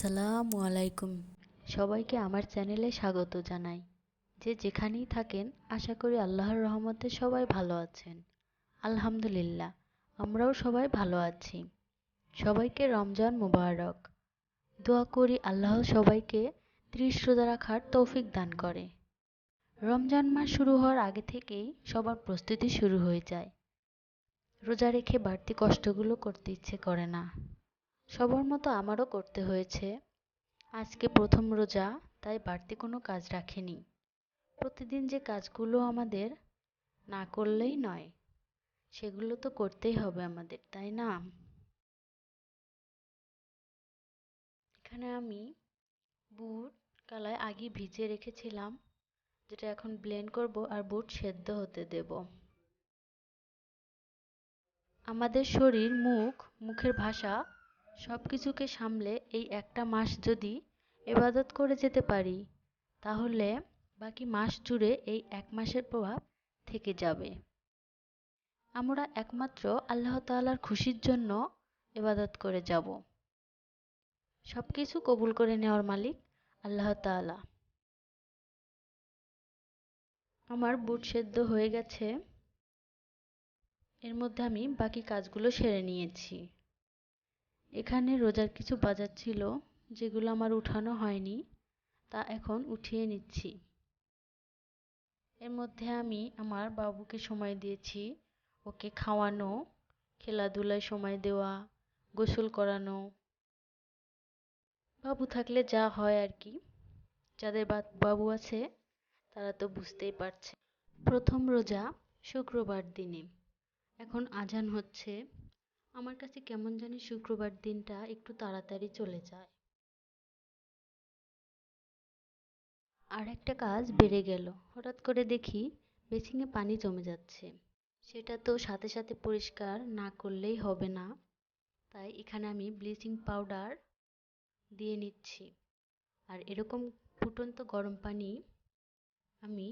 আসসালামু আলাইকুম। সবাইকে আমার চ্যানেলে স্বাগত জানাই। যে যেখানেই থাকেন আশা করি আল্লাহর রহমতে সবাই ভালো আছেন। আলহামদুলিল্লাহ, আমরাও সবাই ভালো আছি। সবাইকে রমজান মুবারক। দোয়া করি আল্লাহ সবাইকে 30 রোজা রাখার তৌফিক দান করে। রমজান মাস শুরু হওয়ার আগে থেকেই সবার প্রস্তুতি শুরু হয়ে যায়। রোজা রেখে বাড়তি কষ্টগুলো করতে ইচ্ছে করে না। সবার মতো আমারও করতে হয়েছে। আজকে প্রথম রোজা, তাই বাড়তি কোনো কাজ রাখিনি। প্রতিদিন যে কাজগুলো আমাদের না করলেই নয়, সেগুলো তো করতেই হবে আমাদের, তাই না? এখানে আমি বুট কালায় আগে ভিজিয়ে রেখেছিলাম, যেটা এখন ব্লেন্ড করব আর বুট সেদ্ধ হতে দেব। আমাদের শরীর, মুখের ভাষা সবকিছুকে সামলে এই একটা মাস যদি ইবাদত করে যেতে পারি, তাহলে বাকি মাস জুড়ে এই এক মাসের প্রভাব থেকে যাবে। আমরা একমাত্র আল্লাহ তাআলার খুশির জন্য ইবাদত করে যাব। সবকিছু কবুল করে নেওয়ার মালিক আল্লাহ তাআলা। আমার বুট সেদ্ধ হয়ে গেছে। এর মধ্যে আমি বাকি কাজগুলো সেরে নিয়েছি। এখানে রোজার কিছু বাজার ছিল, যেগুলো আমার উঠানো হয়নি, তা এখন উঠিয়ে নিচ্ছি। এর মধ্যে আমি আমার বাবুকে সময় দিয়েছি। ওকে খাওয়ানো, খেলাধুলায় সময় দেওয়া, গোসল করানো। বাবু থাকলে যা হয় আর কি। যাদের বাবু আছে তারা তো বুঝতেই পারছে। প্রথম রোজা শুক্রবার দিনে। এখন আজান হচ্ছে। আমার কাছে কেমন জানি শুক্রবার দিনটা একটু তাড়াতাড়ি চলে যায়। আর একটা কাজ বেড়ে গেল। হঠাৎ করে দেখি বেসিনে পানি জমে যাচ্ছে। সেটা তো সাথে সাথে পরিষ্কার না করলেই হবে না। তাই এখানে আমি ব্লিচিং পাউডার দিয়ে নিচ্ছি। আর এরকম ফুটন্ত গরম পানি আমি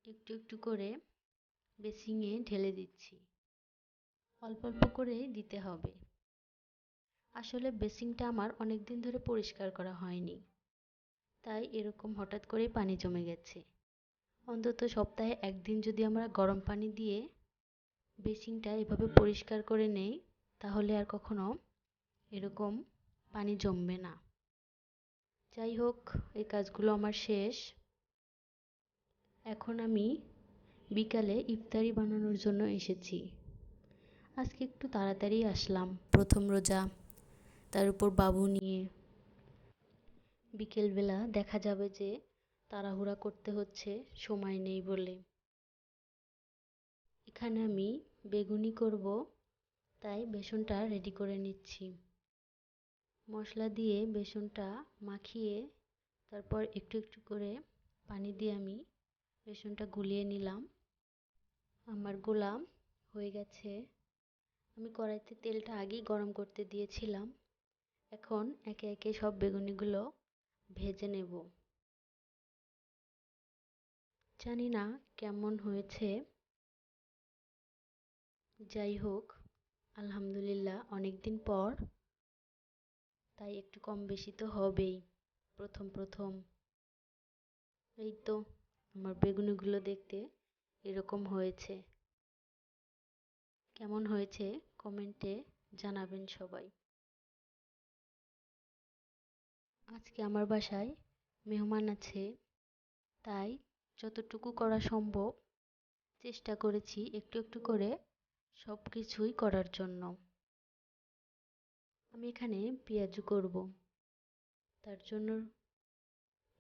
একটু একটু করে বেসিনে ঢেলে দিচ্ছি। অল্প অল্প করে দিতে হবে। আসলে বেসিনটা আমার অনেক দিন ধরে পরিষ্কার করা হয়নি, তাই এরকম হঠাৎ করেই পানি জমে গেছে। অন্তত সপ্তাহে একদিন যদি আমরা গরম পানি দিয়ে বেসিনটা এভাবে পরিষ্কার করে নেই, তাহলে আর কখনো এরকম পানি জমবে না। যাই হোক, এই কাজগুলো আমার শেষ। এখন আমি বিকালে ইফতারি বানানোর জন্য এসেছি। আজকে একটু তাড়াতাড়ি আসলাম, প্রথম রোজা, তার উপর বাবু নিয়ে। বিকেলবেলা দেখা যাবে যে তাড়াহুড়া করতে হচ্ছে সময় নেই বলে। এখানে আমি বেগুনি করব, তাই বেসনটা রেডি করে নিচ্ছি। মশলা দিয়ে বেসনটা মাখিয়ে তারপর একটু একটু করে পানি দিয়ে আমি বেসনটা গুলিয়ে নিলাম। আমার গোলা হয়ে গেছে। আমি কড়াইতে তেলটা আগেই গরম করতে দিয়েছিলাম। এখন একে একে সব বেগুনিগুলো ভেজে নেব। জানি না কেমন হয়েছে। যাই হোক, আলহামদুলিল্লাহ, অনেকদিন পর, তাই একটু কম বেশি তো হবেই। প্রথম প্রথম। এই তো আমার বেগুনিগুলো দেখতে এরকম হয়েছে। কেমন হয়েছে কমেন্টে জানাবেন সবাই। আজকে আমার বাসায় মেহমান আছে, তাই যতটুকু করা সম্ভব চেষ্টা করেছি একটু একটু করে সব কিছুই করার জন্য। আমি এখানে পেঁয়াজু করব, তার জন্য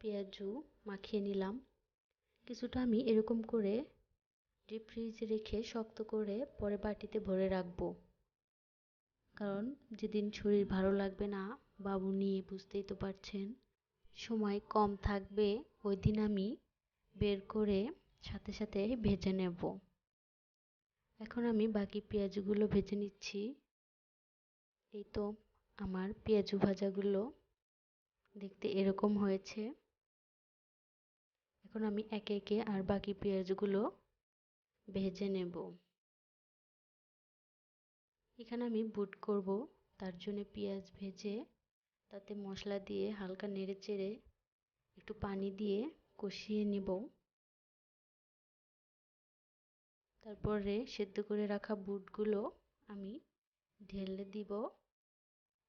পেঁয়াজু মাখিয়ে নিলাম। কিছুটা আমি এরকম করে ডিপ ফ্রিজে রেখে শক্ত করে পরে বাটিতে ভরে রাখবো। কারণ যেদিন শরীর ভালো লাগবে না, বাবু নিয়ে, বুঝতেই তো পারছেন, সময় কম থাকবে, ওই দিন আমি বের করে সাথে সাথে ভেজে নেব। এখন আমি বাকি পেঁয়াজগুলো ভেজে নিচ্ছি। এই তো আমার পেঁয়াজু ভাজাগুলো দেখতে এরকম হয়েছে। এখন আমি একে একে আর বাকি পেঁয়াজগুলো ভেজে নেব। এখানে আমি বুট করব, তার জন্য পেঁয়াজ ভেজে তাতে মশলা দিয়ে হালকা নেড়েচেড়ে একটু পানি দিয়ে কষিয়ে নেব। তারপরে সেদ্ধ করে রাখা বুটগুলো আমি ঢেলে দিব,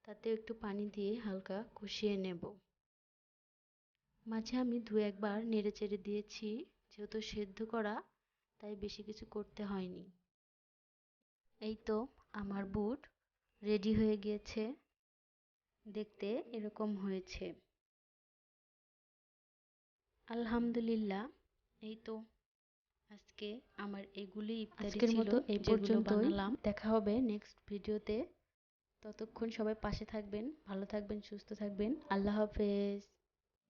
তাতে একটু পানি দিয়ে হালকা কষিয়ে নেব। মাঝে আমি দু একবার নেড়েচেড়ে দিয়েছি, যেহেতু সেদ্ধ করা তাই বেশি কিছু করতে হয়নি। এই তো আমার বুট রেডি হয়ে গিয়েছে, দেখতে এরকম হয়েছে। আলহামদুলিল্লাহ। এই তো আজকে আমার এগুলি ইফতারি ছিল, আজকের মতো এই যেগুলো পর্যন্তই। বানালাম। দেখা হবে নেক্সট ভিডিওতে। ততক্ষণ সবাই পাশে থাকবেন, ভালো থাকবেন, সুস্থ থাকবেন। আল্লাহ হাফেজ।